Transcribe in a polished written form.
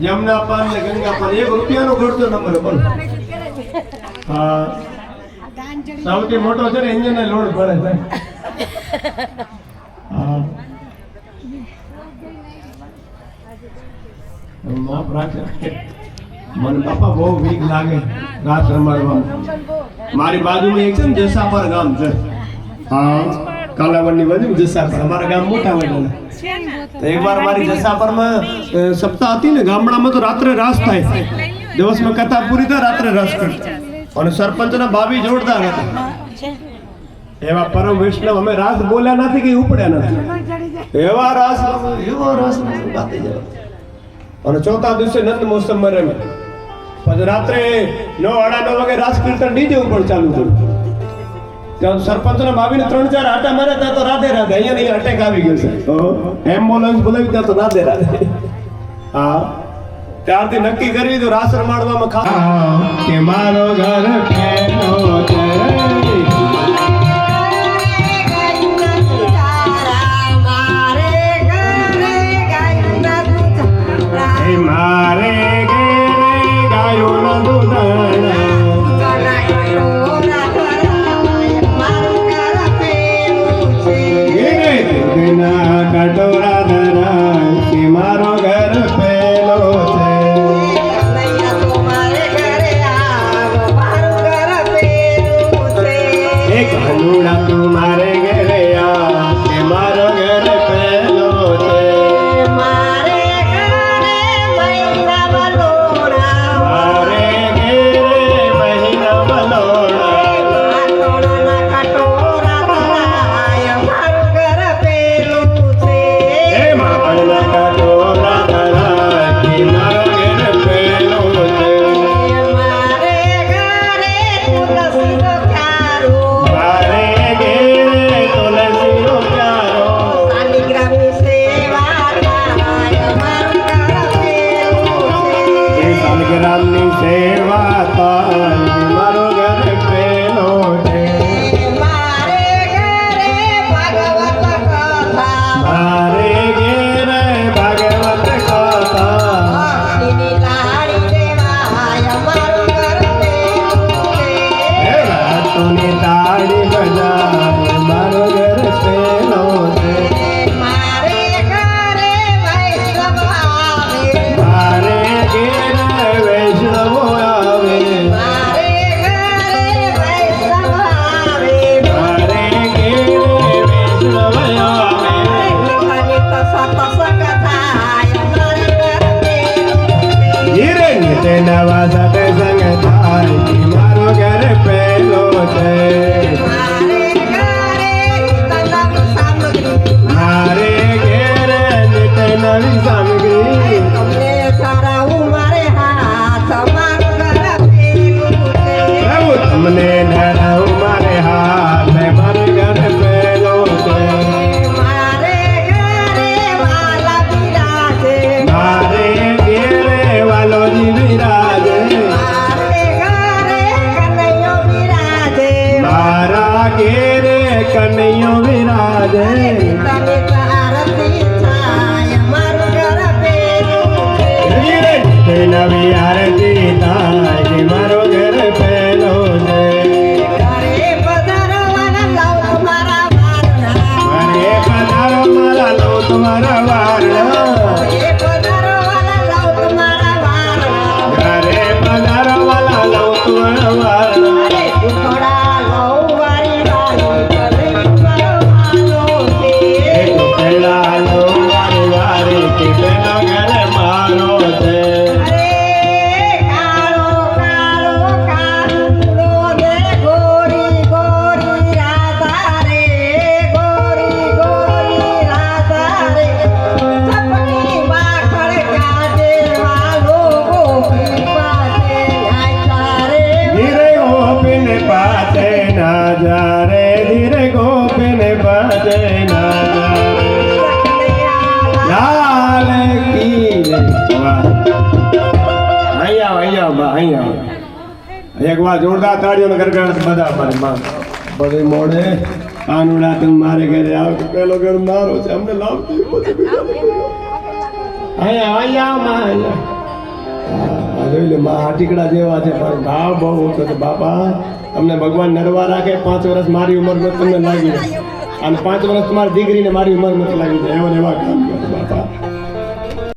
यमुना पार ने गंगा पार 1 रुपया नो खर्चो नंबर बोल हां સૌથી મોટો છે ને એન્જિન ને લોડ પડે છે હા માફ રાખે મને બાપા બહુ વીક લાગે રાત રમાડવા મારી બાજુમાં એક છે ને જસાપર ગામ છે હા કાલાવડની બાજુ જસાપર અમારા ગામ મોટા વડલા तो एक बार हमारी जसापर में सप्ताह आती ने गामड़ा में तो रात्रे रास था दिवस में कथा पूरी था रात्रे रास कर और सरपंच ना भाभी जोरदार હતા એવા પરમ વૈષ્ણવ અમે રાસ બોલ્યા નથી કે ઉપડ્યા નથી એવા રાસ બાતે જાવ અને ચોથા દિવસે નંદ મોસમ મરે में પછી રાત્રે 9:30 વાગે રાસ કીર્તન ડીજે ઉપર ચાલુ થયું ત્યાં સરપંચ ને ભાભીને 3-4 આટા માર્યા હતા તો રાધે રાધે અહીંયા નહીં અટેક આવી ગયો છે એમ્બ્યુલન્સ બોલાવી ત્યાં તો રાધે રાધે હા ત્યારથી નક્કી કરી તો રાસ રમાડવામાં કે મારો ઘર ફેનો છે મારે ઘરે ગાયો ન દૂધણા कटोरा धरा कि मारो घर पेलो छे तुम्हारे घरे आओ मारो घर पेलो छे एक हनुड़ा तुम्हारे घरे आ कि मारो घर पेलो छे मारे घरे महीना बलोड़ा मारे घरे महीना बलोड़ा कटोरा धरा मारो घर તાળી બજાવે મારો ઘર પેલો છે મારે ઘરે વૈષ્ણવ આવે મારે ઘેર વૈષ્ણવો આવે મારે ઘરે વૈષ્ણવ આવે મારે ઘેર વૈષ્ણવ આવે નિત સતસંગ થાય મારે ઘરે ધીરે નીતે નવા સત્સંગ થાય મારો ઘર પેલો છે મારે ઘરે તલમ સામગ્રી મારે ઘેર નીત નવી સામગ્રી તમને ધરાવું મારે હાથ મારું ઘર પેલું છે પ્રભુ તમને ધરાવું મારે હાથ મારો ઘર પેલો છે મારે ઘરે વાલા બિરાજે મારે ઘેરે વાલોજી વિરાજે મારે ઘરે કનૈયો બિરાજે મારા ઘેરે કનૈયો વિરાજે તને આરતી થાય મારું ઘર પેલું છે ધીરે તે નવી આરતી થાય કે મારો ઘર પેલો છે ઘરે પધારવાના લઉં તમારા વારના અરે પધારો મારા લો તમારા વારણા ઘરે પધારવાના લઉં તમારા વારના ઘરે પધારો વાલા લો તમારા વારણા થોડા લઉં વારી વાલી ઘરે મારો વાલો છે પેલા લો વારે વારે કે પેલો ઘર મારો છે અરે કાળો કાળો કાળો રે ગોરી ગોરી રાધા રે ગોરી ગોરી રાધા રે સપની માખણ કાજે વાલો ગોપી પાસે આયા રે ધીરે ગોપીને પાછે ના જા રે ધીરે ગોપીને પાછે ના જા રે લાલ કી જય. વાહ અહીંયા બા અહીંયા એક વાર જોરદાર તાળીઓનો ગરગડાટ બધા મારે માં બધી મોડે કાનુડા તું મારે ઘરે આવ પેલો ઘર મારો છે અમને લાવ અહીંયા માં અહીંયા જોઈ લે માં હાટીકડા જેવા છે પણ ભાવ બહુ ઓછો છે બાપા તમને ભગવાન નરવા રાખે 5 વર્ષ મારી ઉંમર તમને લાગી જાય અને 5 વર્ષ તમારી દીકરીને મારી ઉંમર નથી લાગી જાય એવા ને એવા કામ કરે